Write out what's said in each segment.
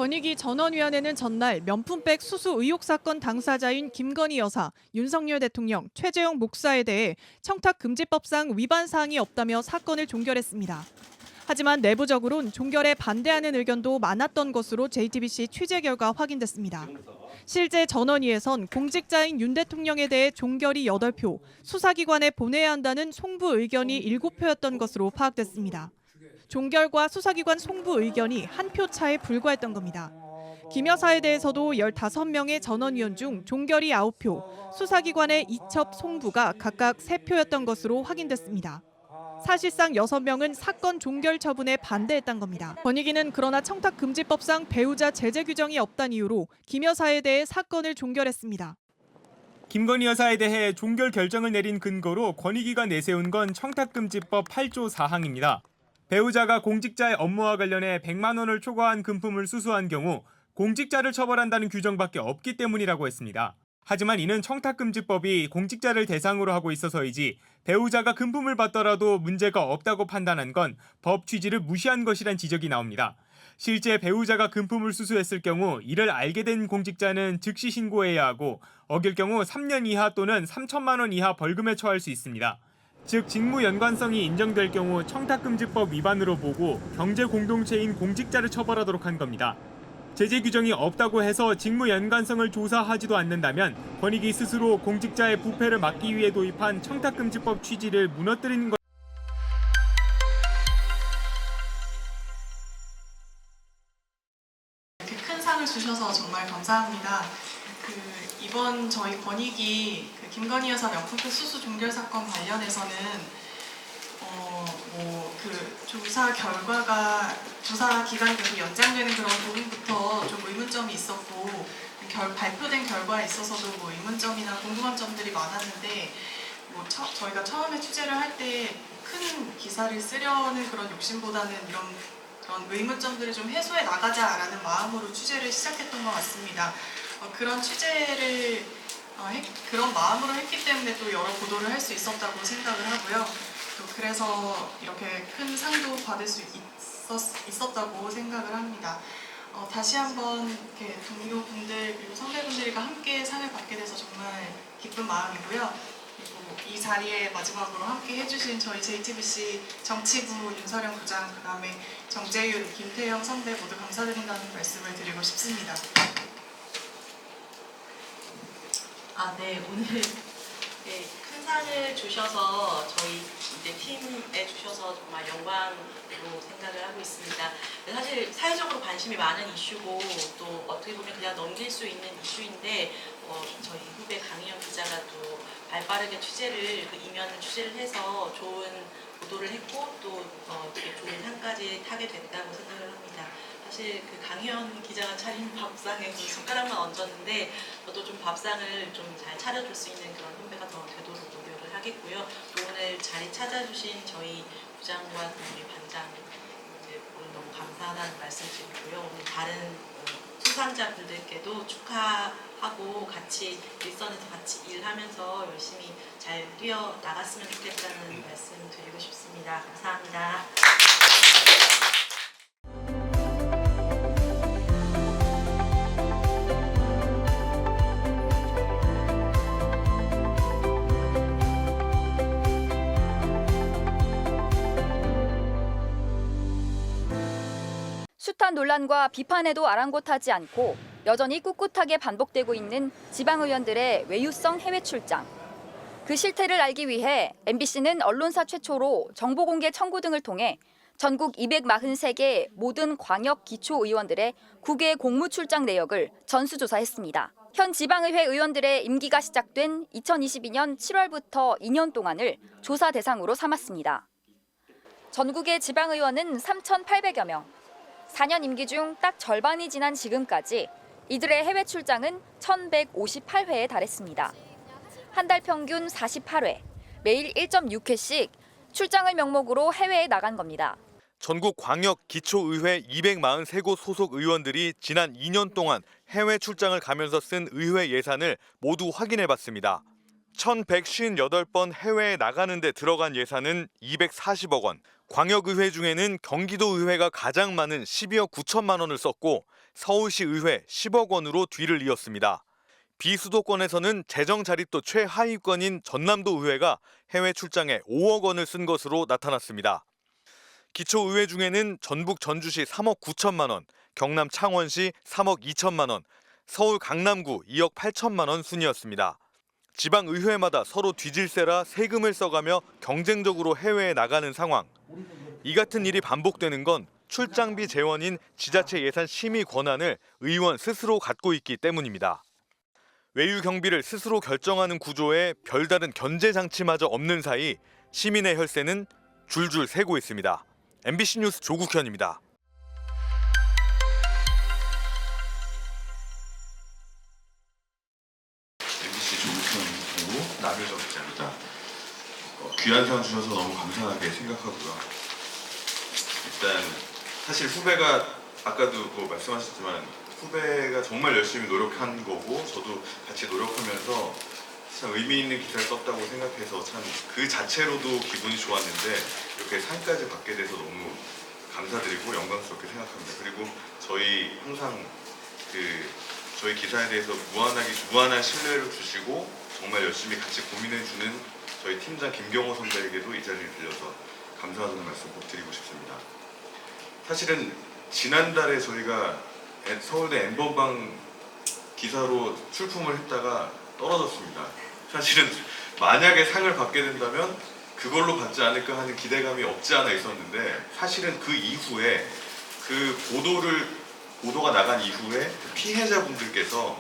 권익위 전원위원회는 전날 명품백 수수 의혹 사건 당사자인 김건희 여사, 윤석열 대통령, 최재형 목사에 대해 청탁금지법상 위반 사항이 없다며 사건을 종결했습니다. 하지만 내부적으론 종결에 반대하는 의견도 많았던 것으로 JTBC 취재 결과 확인됐습니다. 실제 전원위에선 공직자인 윤 대통령에 대해 종결이 8표, 수사기관에 보내야 한다는 송부 의견이 7표였던 것으로 파악됐습니다. 종결과 수사기관 송부 의견이 한 표 차에 불과했던 겁니다. 김 여사에 대해서도 15명의 전원위원 중 종결이 9표, 수사기관의 이첩 송부가 각각 3표였던 것으로 확인됐습니다. 사실상 6명은 사건 종결 처분에 반대했던 겁니다. 권익위는 그러나 청탁금지법상 배우자 제재 규정이 없다는 이유로 김 여사에 대해 사건을 종결했습니다. 김건희 여사에 대해 종결 결정을 내린 근거로 권익위가 내세운 건 청탁금지법 8조 4항입니다. 배우자가 공직자의 업무와 관련해 100만 원을 초과한 금품을 수수한 경우 공직자를 처벌한다는 규정밖에 없기 때문이라고 했습니다. 하지만 이는 청탁금지법이 공직자를 대상으로 하고 있어서이지 배우자가 금품을 받더라도 문제가 없다고 판단한 건 법 취지를 무시한 것이란 지적이 나옵니다. 실제 배우자가 금품을 수수했을 경우 이를 알게 된 공직자는 즉시 신고해야 하고 어길 경우 3년 이하 또는 3천만 원 이하 벌금에 처할 수 있습니다. 즉 직무 연관성이 인정될 경우 청탁금지법 위반으로 보고 경제공동체인 공직자를 처벌하도록 한 겁니다. 제재 규정이 없다고 해서 직무 연관성을 조사하지도 않는다면 권익위 스스로 공직자의 부패를 막기 위해 도입한 청탁금지법 취지를 무너뜨리는 것. 이렇게 큰 상을 주셔서 정말 감사합니다. 이번 저희 권익위 김건희 여사 명품백 수수 종결 사건 관련해서는 조사 결과가 조사 기간이 계속 연장되는 그런 부분부터 좀 의문점이 있었고 발표된 결과에 있어서도 의문점이나 궁금한 점들이 많았는데 저희가 처음에 취재를 할 때 큰 기사를 쓰려는 그런 욕심보다는 이런 의문점들을 좀 해소해 나가자라는 마음으로 취재를 시작했던 것 같습니다. 그런 취재를 그런 마음으로 했기 때문에 또 여러 보도를 할 수 있었다고 생각을 하고요. 또 그래서 이렇게 큰 상도 받을 수 있었다고 생각을 합니다. 다시 한번 이렇게 동료분들 그리고 선배분들과 함께 상을 받게 돼서 정말 기쁜 마음이고요. 그리고 이 자리에 마지막으로 함께 해주신 저희 JTBC 정치부 윤서령 부장, 그다음에 정재윤, 김태형 선배 모두 감사드린다는 말씀을 드리고 싶습니다. 네, 오늘 큰 상을 주셔서 저희 이제 팀에 주셔서 정말 영광으로 생각을 하고 있습니다. 사실 사회적으로 관심이 많은 이슈고 또 어떻게 보면 그냥 넘길 수 있는 이슈인데 저희 후배 강희영 기자가 또 발빠르게 이면을 취재를 해서 좋은 보도를 했고 또 되게 좋은 상까지 타게 됐다고 생각을 합니다. 사실 강희연 기자가 차린 밥상에 숟가락만 얹었는데 저도 좀 밥상을 좀 잘 차려줄 수 있는 그런 선배가 더 되도록 노력을 하겠고요. 또 오늘 자리 찾아주신 저희 부장과 우리 반장 오늘 너무 감사하다는 말씀 드리고요. 오늘 다른 수상자분들께도 축하하고 같이 일선에서 같이 일하면서 열심히 잘 뛰어 나갔으면 좋겠다는 말씀 드리고 싶습니다. 감사합니다. 숱한 논란과 비판에도 아랑곳하지 않고 여전히 꿋꿋하게 반복되고 있는 지방의원들의 외유성 해외 출장. 그 실태를 알기 위해 MBC는 언론사 최초로 정보공개 청구 등을 통해 전국 243개 모든 광역 기초의원들의 9개 공무 출장 내역을 전수조사했습니다. 현 지방의회 의원들의 임기가 시작된 2022년 7월부터 2년 동안을 조사 대상으로 삼았습니다. 전국의 지방의원은 3,800여 명. 4년 임기 중 딱 절반이 지난 지금까지 이들의 해외 출장은 1,158회에 달했습니다. 한 달 평균 48회, 매일 1.6회씩 출장을 명목으로 해외에 나간 겁니다. 전국 광역 기초의회 243곳 소속 의원들이 지난 2년 동안 해외 출장을 가면서 쓴 의회 예산을 모두 확인해봤습니다. 1,158번 해외에 나가는 데 들어간 예산은 240억 원. 광역의회 중에는 경기도의회가 가장 많은 12억 9천만 원을 썼고 서울시 의회 10억 원으로 뒤를 이었습니다. 비수도권에서는 재정 자립도 최하위권인 전남도 의회가 해외 출장에 5억 원을 쓴 것으로 나타났습니다. 기초의회 중에는 전북 전주시 3억 9천만 원, 경남 창원시 3억 2천만 원, 서울 강남구 2억 8천만 원 순이었습니다. 지방의회마다 서로 뒤질세라 세금을 써가며 경쟁적으로 해외에 나가는 상황. 이 같은 일이 반복되는 건 출장비 재원인 지자체 예산 심의 권한을 의원 스스로 갖고 있기 때문입니다. 외유 경비를 스스로 결정하는 구조에 별다른 견제 장치마저 없는 사이 시민의 혈세는 줄줄 새고 있습니다. MBC 뉴스 조국현입니다. MBC 조국현이고 나별정 기자입니다. 귀한 상 주셔서 너무 감사하게 생각하고요. 일단 사실 후배가 아까도 뭐 말씀하셨지만 후배가 정말 열심히 노력한 거고 저도 같이 노력하면서 참 의미 있는 기사를 썼다고 생각해서 참 그 자체로도 기분이 좋았는데 이렇게 상까지 받게 돼서 너무 감사드리고 영광스럽게 생각합니다. 그리고 저희 항상 저희 기사에 대해서 무한한 신뢰를 주시고 정말 열심히 같이 고민해주는 저희 팀장 김경호 선배에게도 이 자리를 빌려서 감사하다는 말씀 꼭 드리고 싶습니다. 사실은 지난달에 저희가 서울대 N번방 기사로 출품을 했다가 떨어졌습니다. 사실은 만약에 상을 받게 된다면 그걸로 받지 않을까 하는 기대감이 없지 않아 있었는데 사실은 그 이후에 보도가 나간 이후에 피해자분들께서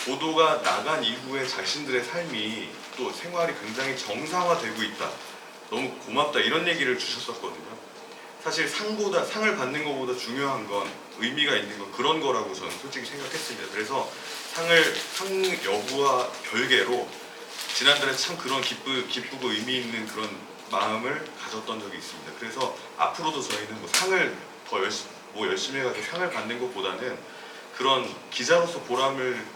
보도가 나간 이후에 자신들의 삶이 또 생활이 굉장히 정상화되고 있다. 너무 고맙다 이런 얘기를 주셨었거든요. 사실 상을 받는 것보다 중요한 건 의미가 있는 건 그런 거라고 저는 솔직히 생각했습니다. 그래서 상 여부와 별개로 지난달에 참 그런 기쁘고 의미 있는 그런 마음을 가졌던 적이 있습니다. 그래서 앞으로도 저희는 상을 더 열심히 해가지고 상을 받는 것보다는 그런 기자로서 보람을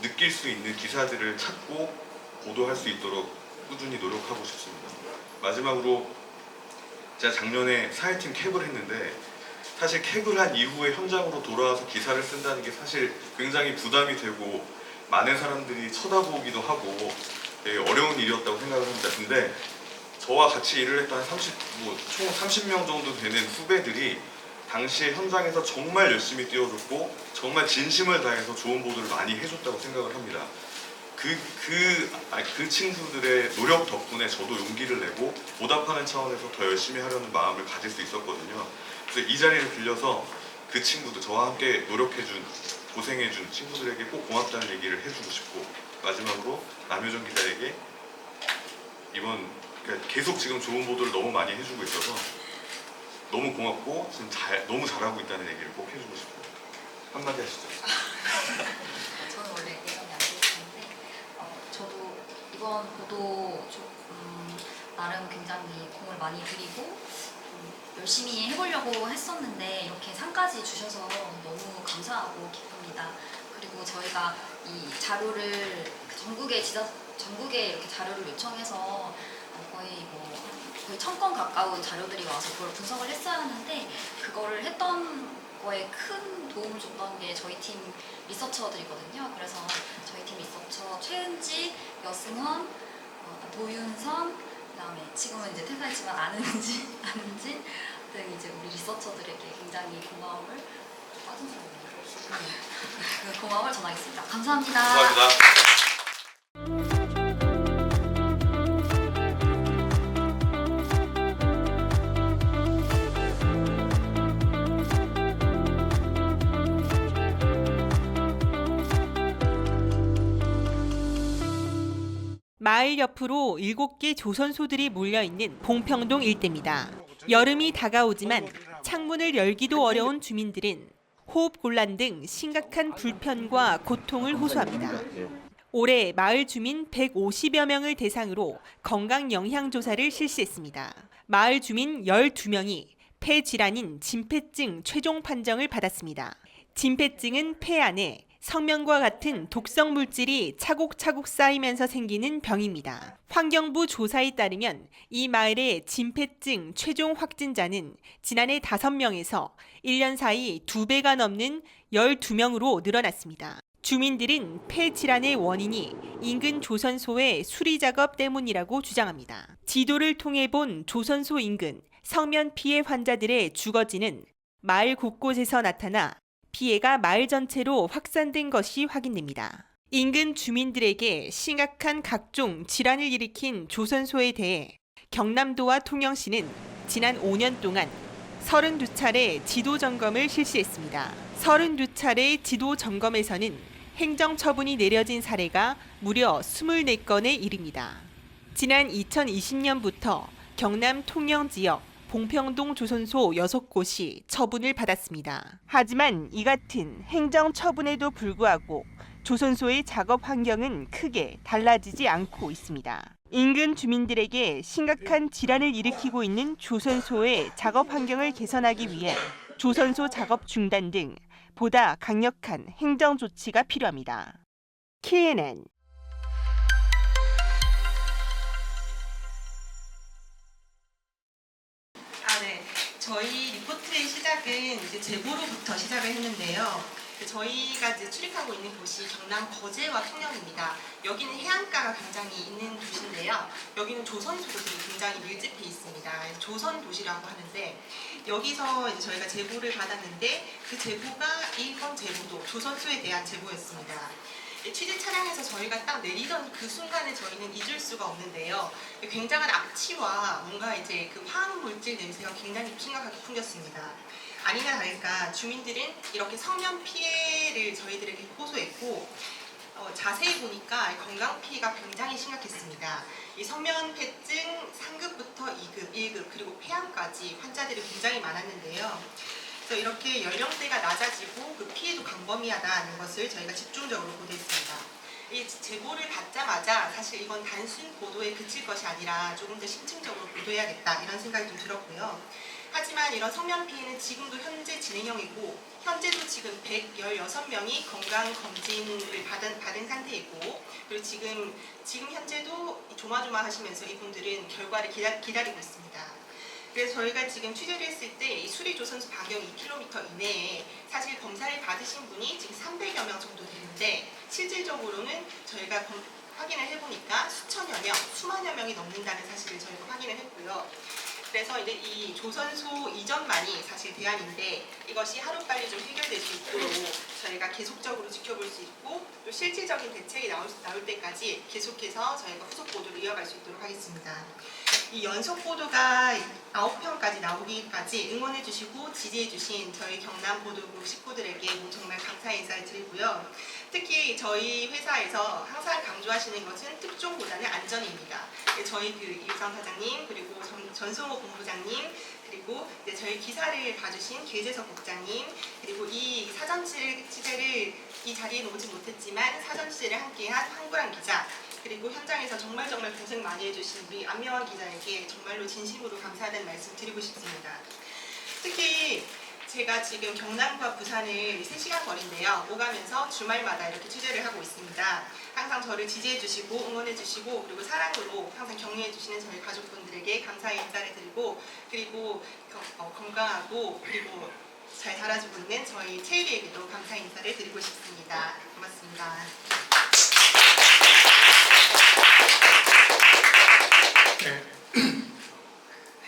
느낄 수 있는 기사들을 찾고 보도할 수 있도록 꾸준히 노력하고 싶습니다. 마지막으로 제가 작년에 사회팀 캡을 했는데 사실 캡을 한 이후에 현장으로 돌아와서 기사를 쓴다는 게 사실 굉장히 부담이 되고 많은 사람들이 쳐다보기도 하고 되게 어려운 일이었다고 생각을 합니다. 근데 저와 같이 일을 했던 총 30명 정도 되는 후배들이 당시에 현장에서 정말 열심히 뛰어줬고 정말 진심을 다해서 좋은 보도를 많이 해줬다고 생각을 합니다. 그 친구들의 노력 덕분에 저도 용기를 내고 보답하는 차원에서 더 열심히 하려는 마음을 가질 수 있었거든요. 그래서 이 자리를 빌려서 그 친구들, 저와 함께 노력해준, 고생해준 친구들에게 꼭 고맙다는 얘기를 해주고 싶고 마지막으로 남효정 기자에게 그러니까 계속 지금 좋은 보도를 너무 많이 해주고 있어서 너무 고맙고 지금 너무 잘하고 있다는 얘기를 꼭 해주고 싶어요. 한마디 하시죠. 저는 원래 예정이 안 돼 있었는데 저도 이번 보도 나름 굉장히 공을 많이 들이고 열심히 해보려고 했었는데 이렇게 상까지 주셔서 너무 감사하고 기쁩니다. 그리고 저희가 이 자료를 전국에 이렇게 자료를 요청해서 거의 1000건 가까운 자료들이 와서 그걸 분석을 했어야 하는데 그거를 했던 거에 큰 도움을 줬던 게 저희 팀 리서처들이거든요. 그래서 저희 팀 리서처 최은지, 여승헌, 도윤선, 그다음에 지금은 이제 퇴사했지만 안은진 등 이제 우리 리서처들에게 굉장히 고마움을 고마움을 전하겠습니다. 감사합니다. 감사합니다. 마을 옆으로 7개 조선소들이 몰려있는 봉평동 일대입니다. 여름이 다가오지만 창문을 열기도 어려운 주민들은 호흡곤란 등 심각한 불편과 고통을 호소합니다. 올해 마을 주민 150여 명을 대상으로 건강 영향 조사를 실시했습니다. 마을 주민 12명이 폐 질환인 진폐증 최종 판정을 받았습니다. 진폐증은 폐 안에 성면과 같은 독성 물질이 차곡차곡 쌓이면서 생기는 병입니다. 환경부 조사에 따르면 이 마을의 진폐증 최종 확진자는 지난해 5명에서 1년 사이 2배가 넘는 12명으로 늘어났습니다. 주민들은 폐 질환의 원인이 인근 조선소의 수리 작업 때문이라고 주장합니다. 지도를 통해 본 조선소 인근 성면 피해 환자들의 주거지는 마을 곳곳에서 나타나 피해가 마을 전체로 확산된 것이 확인됩니다. 인근 주민들에게 심각한 각종 질환을 일으킨 조선소에 대해 경남도와 통영시는 지난 5년 동안 32차례 지도 점검을 실시했습니다. 32차례 지도 점검에서는 행정 처분이 내려진 사례가 무려 24건에 이릅니다. 지난 2020년부터 경남 통영 지역 봉평동 조선소 6곳이 처분을 받았습니다. 하지만 이 같은 행정 처분에도 불구하고 조선소의 작업 환경은 크게 달라지지 않고 있습니다. 인근 주민들에게 심각한 질환을 일으키고 있는 조선소의 작업 환경을 개선하기 위해 조선소 작업 중단 등 보다 강력한 행정 조치가 필요합니다. KNN 네. 저희 리포트의 시작은 이제 제보로부터 시작을 했는데요. 저희가 이제 출입하고 있는 곳이 경남 거제와 통영입니다. 여기는 해안가가 굉장히 있는 도시인데요. 여기는 조선소들이 굉장히 밀집해 있습니다. 조선 도시라고 하는데 여기서 이제 저희가 제보를 받았는데 그 제보가 1번 제보도 조선소에 대한 제보였습니다. 취재 차량에서 저희가 딱 내리던 그 순간에 저희는 잊을 수가 없는데요. 굉장한 악취와 뭔가 이제 그 화학 물질 냄새가 굉장히 심각하게 풍겼습니다. 아니나 다를까 주민들은 이렇게 성면 피해를 저희들에게 호소했고 자세히 보니까 건강 피해가 굉장히 심각했습니다. 이 성면폐증 상급부터 2급, 1급 그리고 폐암까지 환자들이 굉장히 많았는데요. 그래서 이렇게 연령대가 낮아지고 그 피해도 광범위하다는 것을 저희가 집중적으로 보도했습니다. 이 제보를 받자마자 사실 이건 단순 보도에 그칠 것이 아니라 조금 더 심층적으로 보도해야겠다 이런 생각이 좀 들었고요. 하지만 이런 성면 피해는 지금도 현재 진행형이고 현재도 지금 116명이 건강검진을 받은 상태이고 그리고 지금 현재도 조마조마하시면서 이분들은 결과를 기다리고 있습니다. 그래서 저희가 지금 취재를 했을 때 이 수리조선소 반경 2km 이내에 사실 검사를 받으신 분이 지금 300여 명 정도 되는데 실질적으로는 저희가 확인을 해보니까 수천여 명, 수만여 명이 넘는다는 사실을 저희가 확인을 했고요. 그래서 이제 이 조선소 이전만이 사실 대안인데 이것이 하루빨리 좀 해결될 수 있도록 저희가 계속적으로 지켜볼 수 있고 또 실질적인 대책이 나올 때까지 계속해서 저희가 후속 보도를 이어갈 수 있도록 하겠습니다. 이 연속 보도가 9편까지 나오기까지 응원해 주시고 지지해 주신 저희 경남 보도국 식구들에게 정말 감사 인사를 드리고요. 특히 저희 회사에서 항상 강조하시는 것은 특종보다는 안전입니다. 저희 그 이유상 사장님 그리고 전성호 본부장님 그리고 이제 저희 기사를 봐주신 계재석 국장님 그리고 이 사전 취재를 이 자리에 오지 못했지만 사전 취재를 함께한 황구랑 기자 그리고 현장에서 정말 고생 많이 해주신 우리 안명환 기자에게 정말로 진심으로 감사하다는 말씀 드리고 싶습니다. 특히 제가 지금 경남과 부산을 3시간 거리인데요. 오가면서 주말마다 이렇게 취재를 하고 있습니다. 항상 저를 지지해 주시고 응원해 주시고 그리고 사랑으로 항상 격려해 주시는 저희 가족분들에게 감사의 인사를 드리고 그리고 건강하고 그리고 잘 자라주고 있는 저희 채일이에게도 감사의 인사를 드리고 싶습니다. 고맙습니다.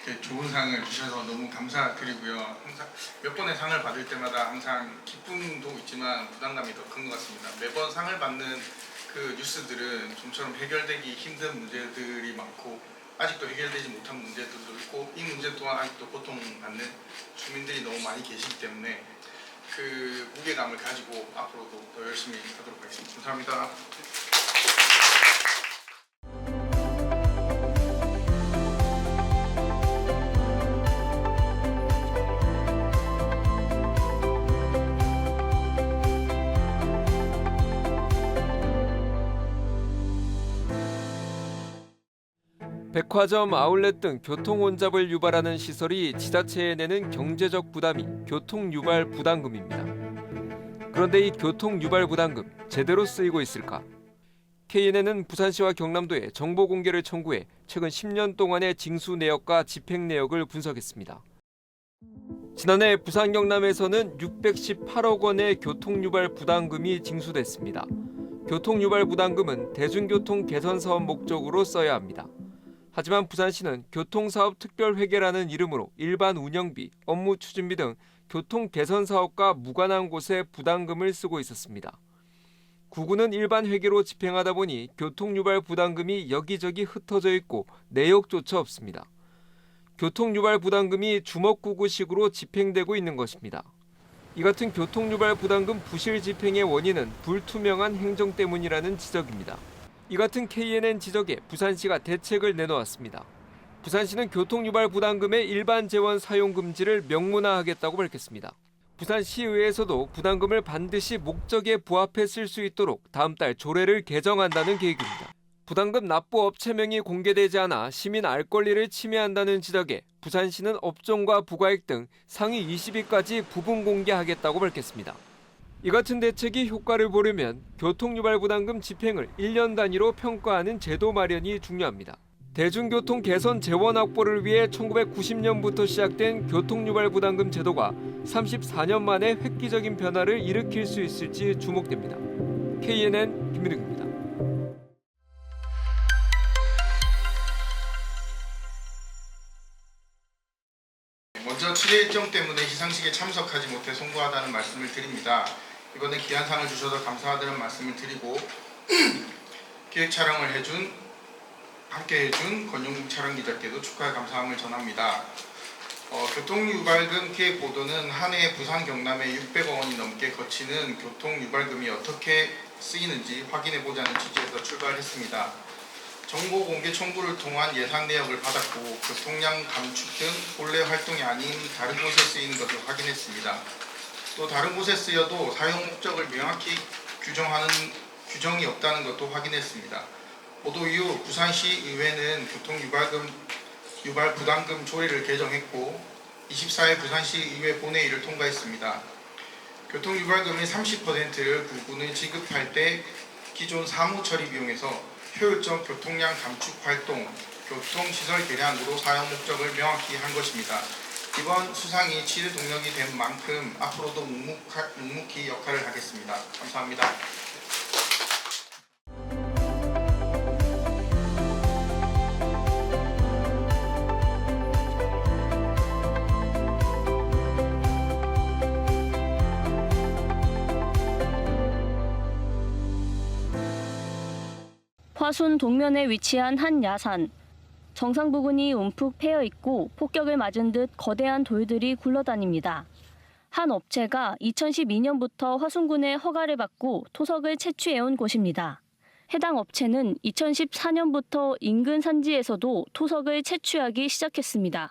네, 좋은 상을 주셔서 너무 감사드리고요. 항상 몇 번의 상을 받을 때마다 항상 기쁨도 있지만 부담감이 더 큰 것 같습니다. 매번 상을 받는 그 뉴스들은 좀처럼 해결되기 힘든 문제들이 많고 아직도 해결되지 못한 문제들도 있고 이 문제 또한 아직도 고통받는 주민들이 너무 많이 계시기 때문에 그 무게감을 가지고 앞으로도 더 열심히 하도록 하겠습니다. 감사합니다. 백화점, 아울렛 등 교통 혼잡을 유발하는 시설이 지자체에 내는 경제적 부담이 교통 유발 부담금입니다. 그런데 이 교통 유발 부담금 제대로 쓰이고 있을까? KNN은 부산시와 경남도에 정보 공개를 청구해 최근 10년 동안의 징수 내역과 집행 내역을 분석했습니다. 지난해 부산 경남에서는 618억 원의 교통유발 부담금이 징수됐습니다. 교통유발 부담금은 대중교통 개선 사업 목적으로 써야 합니다. 하지만 부산시는 교통사업 특별회계라는 이름으로 일반 운영비, 업무 추진비 등 교통 개선 사업과 무관한 곳에 부담금을 쓰고 있었습니다. 구구는 일반 회계로 집행하다 보니 교통유발 부담금이 여기저기 흩어져 있고 내역조차 없습니다. 교통유발 부담금이 주먹구구식으로 집행되고 있는 것입니다. 이 같은 교통유발 부담금 부실 집행의 원인은 불투명한 행정 때문이라는 지적입니다. 이 같은 KNN 지적에 부산시가 대책을 내놓았습니다. 부산시는 교통유발 부담금의 일반 재원 사용 금지를 명문화하겠다고 밝혔습니다. 부산시의회에서도 부담금을 반드시 목적에 부합해 쓸 수 있도록 다음 달 조례를 개정한다는 계획입니다. 부담금 납부 업체명이 공개되지 않아 시민 알 권리를 침해한다는 지적에 부산시는 업종과 부가액 등 상위 20위까지 부분 공개하겠다고 밝혔습니다. 이 같은 대책이 효과를 보려면 교통유발 부담금 집행을 1년 단위로 평가하는 제도 마련이 중요합니다. 대중교통 개선 재원 확보를 위해 1990년부터 시작된 교통유발 부담금 제도가 34년 만에 획기적인 변화를 일으킬 수 있을지 주목됩니다. KNN 김민욱입니다. 먼저 치례 일정 때문에 시상식에 참석하지 못해 송구하다는 말씀을 드립니다. 이번에 귀한 상을 주셔서 감사하다는 말씀을 드리고 기획 촬영을 함께 해준 권용국 촬영기자께도 축하의 감사함을 전합니다. 교통유발금 기획 보도는 한 해 부산 경남에 600억 원이 넘게 거치는 교통유발금이 어떻게 쓰이는지 확인해보자는 취지에서 출발했습니다. 정보 공개 청구를 통한 예산 내역을 받았고 교통량 감축 등 본래 활동이 아닌 다른 곳에 쓰이는 것을 확인했습니다. 또 다른 곳에 쓰여도 사용 목적을 명확히 규정이 없다는 것도 확인했습니다. 보도 이후 부산시 의회는 교통유발 부담금 조례를 개정했고 24일 부산시 의회 본회의를 통과했습니다. 교통유발금의 30%를 구군을 지급할 때 기존 사무처리 비용에서 효율적 교통량 감축 활동, 교통시설 개량으로 사용 목적을 명확히 한 것입니다. 이번 수상이 치르 동력이 된 만큼 앞으로도 묵묵히 역할을 하겠습니다. 감사합니다. 화순 동면에 위치한 한 야산. 정상 부근이 움푹 패여 있고 폭격을 맞은 듯 거대한 돌들이 굴러다닙니다. 한 업체가 2012년부터 화순군의 허가를 받고 토석을 채취해온 곳입니다. 해당 업체는 2014년부터 인근 산지에서도 토석을 채취하기 시작했습니다.